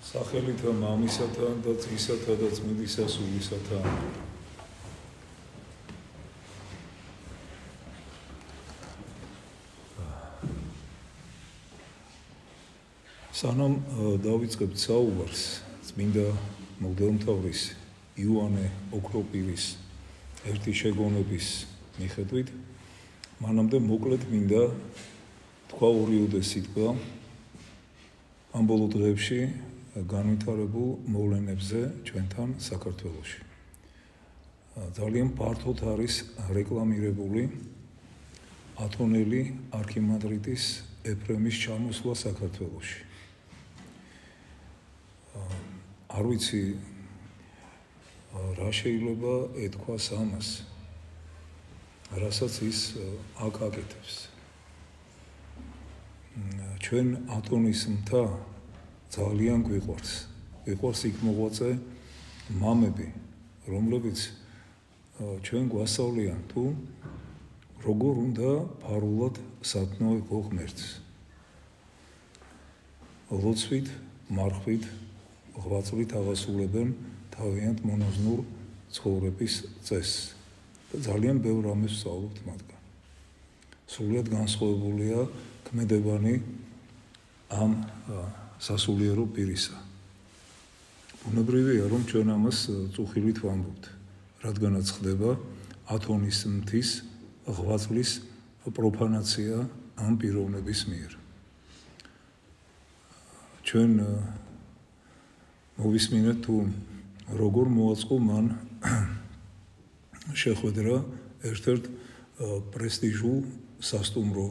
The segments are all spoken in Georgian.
სახელითა მამისათა და ძისათა და წმინდისა სულისათა. სანამ დავიწყებთ საუბარს წმინდა მღვდელმთავრის იოანე ოქროპირის ერთი შეგონების მიხედვით, მანამდე მოკლედ მინდა თქვა ორიოდე სიტყვა ამ ბოლო დღეებში განვითარებულ მოვლენებზე ჩვენთან საქართველოში. ძალიან ფართოდ არის რეკლამირებული ათონელი არქიმანდრიტის ეფრემის ჩამოსვლა საქართველოში. არ ვიცი რა შეიძლება ეთქვას ამას, რასაც ის აქ აკეთებს. ჩვენ ათონის მთა ძალიან გვიყვარს. გვიყვარს იქ მოღვაწე მამები, რომლებიც ჩვენ გვასწავლიან თუ როგორ უნდა ფარულად სათნოებო ღმერთს. ლოცვით, მარხვით, ღვაწლით აღასრულებენ თავიანთ მონაზვნურ ცხოვრების წესს და ძალიან ბევრ რამეს ვსწავლობთ მათგან. სრულიად განსხვავებულია ქმედებანი ამ სასულიერო პირისა. ბუნებრივია, რომ ჩვენ ამას წუხილით ვამბობთ, რადგანაც ხდება ათონის მთის ღვაწლის პროფანაცია ამ პიროვნების მიერ. ჩვენ მოვისმინეთ თუ როგორ მოაწყო მან შეხვედრა ერთ-ერთ პრესტიჟულ სასტუმრო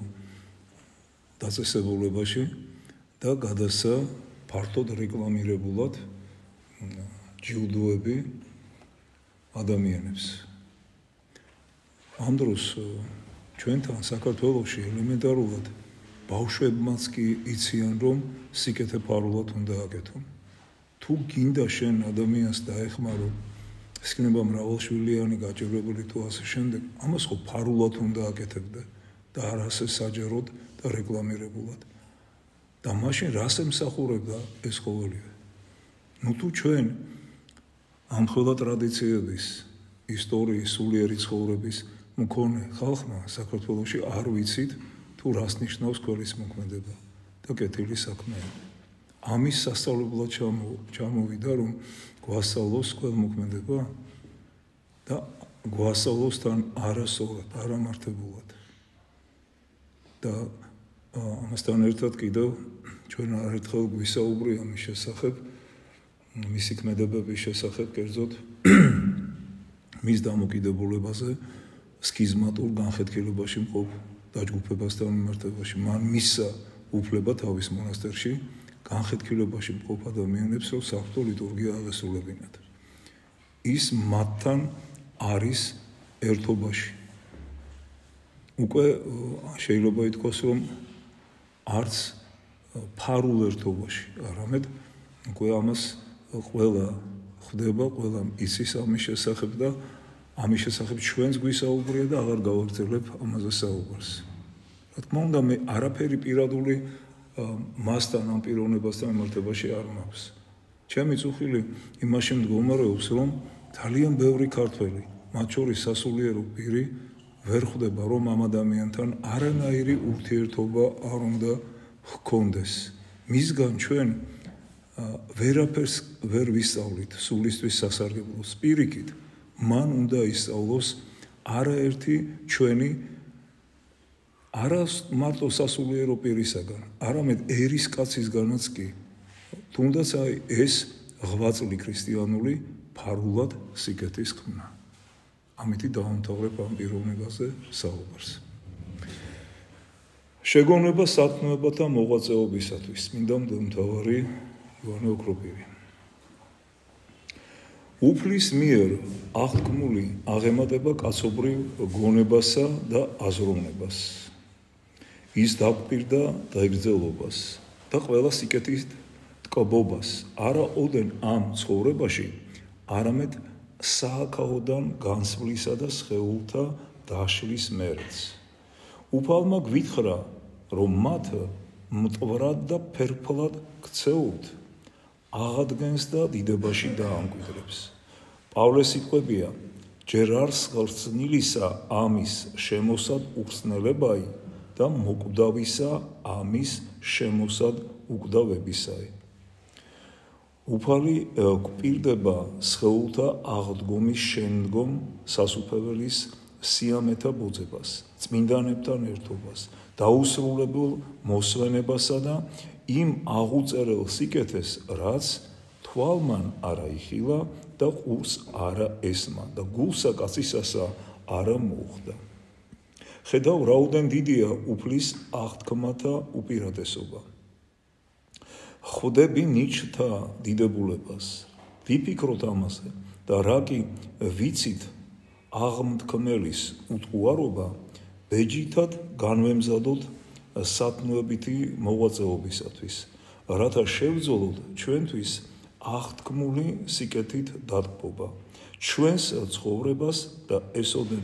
დაწესებულებაში და გადასცა ფართოდ რეკლამირებულად ჯილდოები ადამიანებს. ამ დროს ჩვენთან საქართველოში ელემენტარულად ბავშვებმაც კი იციან, რომ სიკეთე ფარულად უნდა აკეთონ. თუ გინდა შენ ადამიანს დაეხმარო, ისქნება მრავალშვილიანი გაჭირვებული თუ ასე შემდეგ, ამას ხო ფარულად უნდა აკეთებდე და არ ასე საჯაროდ და რეკლამირებულად. და მაშინ რას ემსახურებდა ეს ყოველივე? თუ ჩვენ ამ ყველა ტრადიციების, ისტორიის, სულიერი ცხოვრების მქონე ხალხმა საქართველოში არ ვიცით თუ რას ნიშნავს ქველის მოქმედება და კეთილი საქმეები. ამის სასწავლებლად ჩამოვიდა, რომ გვასწავლოს ქველმოქმედება და გვასწავლოს თან არასწორად, არამართებულად. და ამასთან ერთად კიდევ ჩვენ არერთხელ გვისაუბრია მის შესახებ, მისი ქმედებების შესახებ, კერძოდ მის დამოკიდებულებაზე სქიზმატურ განხეთქილებაში მყოფ დაჯგუფებასთან მიმართებაში. მან მისცა უფლება თავის მონასტერში განხეთქილებაში მყოფ ადამიანებს, რომ საღვთო ლიტურგია აღესრულებინათ. ის მათთან არის ერთობაში. უკვე შეიძლება ითქვას, რომ არც ფარულ ერთობაში, არამედ უკვე ამას ყველა ხვდება, ყველა იცის ამის შესახებ და ამის შესახებ ჩვენც გვისაუბრია და აღარ გავაგრძელებ ამაზე საუბარს. რა თქმა უნდა, მე არაფერი პირადული მასთან ამ პიროვნებასთან მიმართებაში არ მაქვს. ჩემი წუხილი იმაში მდგომარეობს, რომ ძალიან ბევრი ქართველი, მათ შორის სასულიერო პირი, ვერ ხვდება, რომ ამ ადამიანთან არანაირი ურთიერთობა არ უნდა ჰქონდეს. მისგან ჩვენ ვერაფერს ვერ ვისწავლით სულისთვის სასარგებლოს. პირიქით, მან უნდა ისწავლოს არაერთი ჩვენი არა მარტო სასულიერო პირისაგან, არამედ ერისკაცისგანაც კი. თუნდაც ეს ღვაწლი ქრისტიანული ფარულად სიკეთის ხმა. ამითი დავამთავრებ ამ პიროვნებაზე საუბარს. შეგონება სათნოებათა მოღვაწეობისათვის. წმინდა მღვდელმთავარი იოანე ოქროპირი. უფლის მიერ აღთქმული აღემატება კაცობრივ გონებასა და აზროვნებას. ის დაგპირდა დაიგრძელობას და ყველა სიკეთის ტკბობას არა ოდენ ამ ცხოვრებაში, არამედ სააქაოდან განსვლისა და სხეულთა დაშლის მერეთს. უფალმა გვითხრა, რომ მათ მტვრად და ფერფლად ქცეულთ, აღადგენს და დიდებაში დაამკვიდრებს. პავლეს სიტყვებია: ჯერ არს ღრცნილისა ამის შემოსად უხსნელებაი და მოკვდავისა ამის შემოსად უკვდავებისაი. უფალი გვპირდება სხეულთა აღდგომის შემდგომ სასუფეველის სიამეთა ბოძებას, წმინდანებთან ერთობას, დაუსრულებელ მოსვენებასა და იმ აღუწერელ სიკეთეს, რაც თვალმან არა იხილა და ყურს არა ესმა და გულსა კაცისასა არა მოუხდა. ხედავ, რაოდენ დიდია უფლის აღთქმათა უპირატესობა. ხვდები ნიჩთა დიდებულებას, ვიფიქროთ ამაზე და რა კი ვიცით აღმთქმელის უტყუარობა, ბეჯითად განვემზადოთ სათნოებითი მოღვაწეობისათვის, რათა შევძოლოთ ჩვენთვის აღთქმული სიკეთით დატკბობა, ჩვენს ცხოვრებას და ესოდენ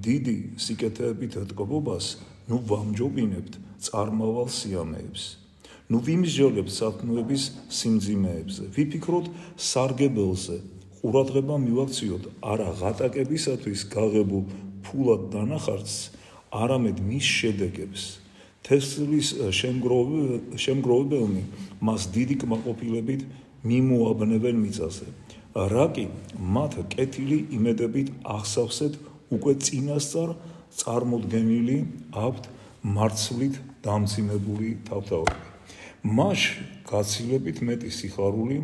დიდი სიკეთეებით დატკბობას, ნუ ვამჯობინებთ წარმავალ სიამეებს. ნუ ვიმსჯელებთ სათნოების სიმძიმეებზე, ვიფიქროთ სარგებელზე, ყურადღება მივაქციოთ არა ღატაკებისათვის გაღებულ ფულად დანახარწს, არამედ მის შედეგებს. თესლის შემგროვებელნი მას დიდი კმაყოფილებით მიმოაბნევენ მიწაზე, რა კი მათ კეთილი იმედებით ახსავსეთ უკვე წინასწარ წარმოდგენილი აქვთ მარცვლით დამძიმებული თავთავები. მას გაცილებით მეტი სიხარული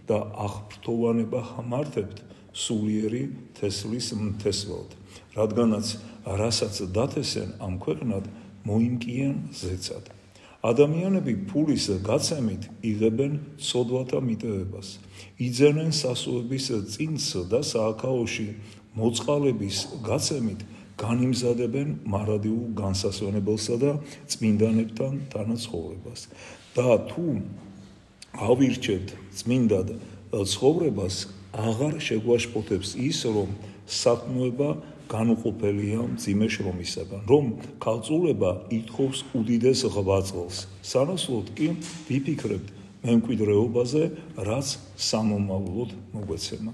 და აღფრთოვანება ხმართებთ სულიერი თესლის მთესლად, რადგანაც რასაც დათესენ ამ ქვეყნად მოიმკიან ზეცად. ადამიანები ფულის გაცემით იღებენ ცოდვათა მიტევებას, იძენენ სასუების წინს და სააქაოში მოწყალების გაცემით განიმზადებენ მარადიულ განსასვენებელსა და წმინდანებთან თანაცხოვრებას. და თუ ავირჩევთ წმინდად ცხოვრებას, აღარ შეგვაშფოთებს ის, რომ სათნოება განუყოფელია მძიმე შრომისაგან, რომ ქალწულება ითხოვს უდიდეს ღვაწლს, სანაცვლოდ კი ვიფიქრებთ მემკვიდრეობაზე, რაც სამომავლოდ მოგვეცემა.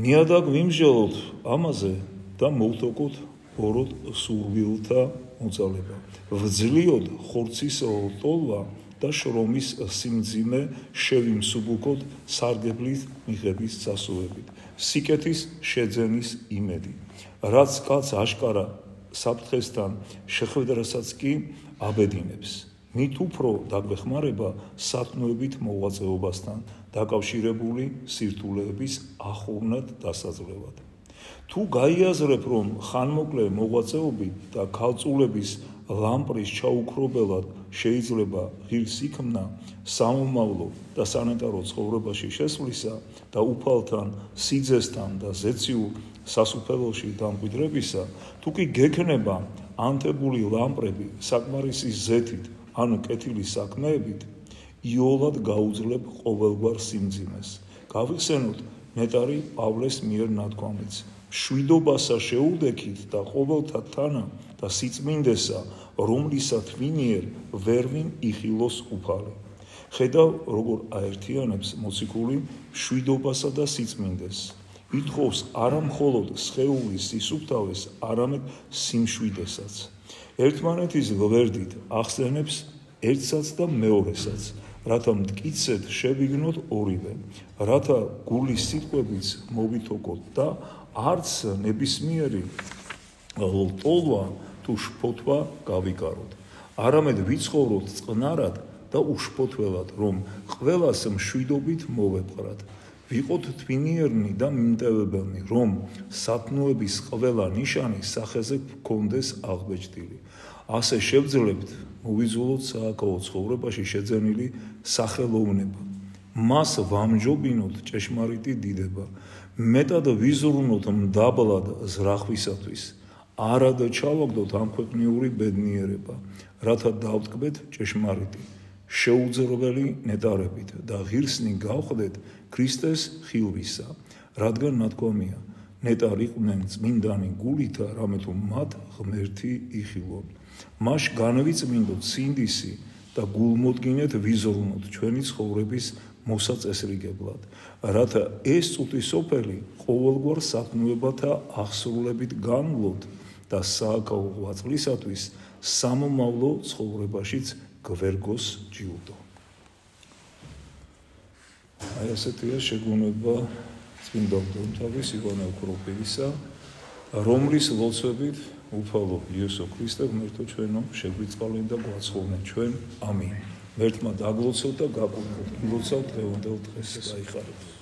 ნიადაგ ვიმსჯელოთ ამაზე და მოვთოკოთ ბოროტ სურვილთა მოძალება, ვძლიოთ ხორცის ლტოლვა და შრომის სიმძიმე შევიმსუბუქოთ სარგებლით მიღების წასულებით, სიკეთის შეძენის იმედი, რაც კაც აშკარა საფრთხესთან შეხვედრასაც კი აბედინებს. მით უფრო დაგვეხმარება სათნოებით მოღვაწეობასთან დაკავშირებული სირთულეების ახოვნად დასაძლევად. თუ გაიაზრებ, რომ ხანმოკლე მოღვაწეობით და ქალწულების ლამპრის ჩაუქრობელად შეიძლება ღირს იქმნა სამომავლო და სანეტარო ცხოვრებაში შესვლისა და უფალთან, სიძესთან და ზეციურ სასუფეველში დამკვიდრებისა, თუ კი გექნება ანთებული ლამპრები საკმარისი ზეთით, ანუ კეთილი საქმეებით, იოლად გაუძლებ ყოველგვარ სიმძიმეს. გავიხსენოთ ნეტარი პავლეს მიერ ნათქვამიც: მშვიდობასა შეუდექით და ყოველთა თანა და სიწმინდესა, რომლისა თვინიერ ვერვინ იხილოს უფალი. ხედავ, როგორ აერთიანებს მოციქული მშვიდობასა და სიწმინდეს. ითხოვს არა მხოლოდ სხეულის სისუფთავეს, არამედ სიმშვიდესაც. ერთმანეთის გვერდით ახსენებს ერთსაც და მეორესაც, რათა მტკიცედ შევიგნოთ ორივე, რათა გულის სიტყვებიც მოვითოკოთ და არც ნებისმიერი ლტოლვა თუ შფოთვა გავიკაროთ, არამედ ვიცხოვროთ წყნარად და უშფოთველად, რომ ყველას მშვიდობით მოვეპყრათ. ვიყოთ თვინიერნი და მიმტევებელნი, რომ სათნოების ყველა ნიშანი სახეზე გქონდეს აღბეჭდილი. ასე შევძლებთ მოვიძულოთ სააქაო ცხოვრებაში შეძენილი სახელოვნება. მას ვამჯობინოთ ჭეშმარიტი დიდება, მეტად ვიზრუნოთ მდაბლად ზრახვისათვის, არად ჩავაგდოთ ამ ქვეყნიური ბედნიერება, რათა დავტკბეთ ჭეშმარიტი, შეუძრებელი ნეტარებით და ღირსნი გავხდეთ ქრისტეს ხილვისა, რადგან ნათქვამია: ნეტარიყვნენ წმინდანი გულითა, რამე თუ მათ ღმერთი იხილონ. მას განვიწმინდოთ სინდისი და გულმოდგინეთ ვიზრუნოთ ჩვენი ცხოვრების მოსაწესრიგებლად, რათა ეს წუთი სოფელი ყოველგვარ საქმეებათა აღსრულებით განვლოთ და სააქაო ღვაწლისათვის სამომავლო ცხოვრებაშიც გვერგოს ჯილდო. აი ასეთია შეგუნება წმინდა მღვდელმთავრის ივანე ოქროპირისა, რომლის ლოცვებით უფალო იესო ქრისტე ღმერთო ჩვენო შეგვიწყალენ და გვაცხოვნენ ჩვენ. ამინ. ღმერთმა დაგლოცოთ და გაგუყოთ. გილოცავთ დღევანდელ დღეს. გაიხარებოდეთ.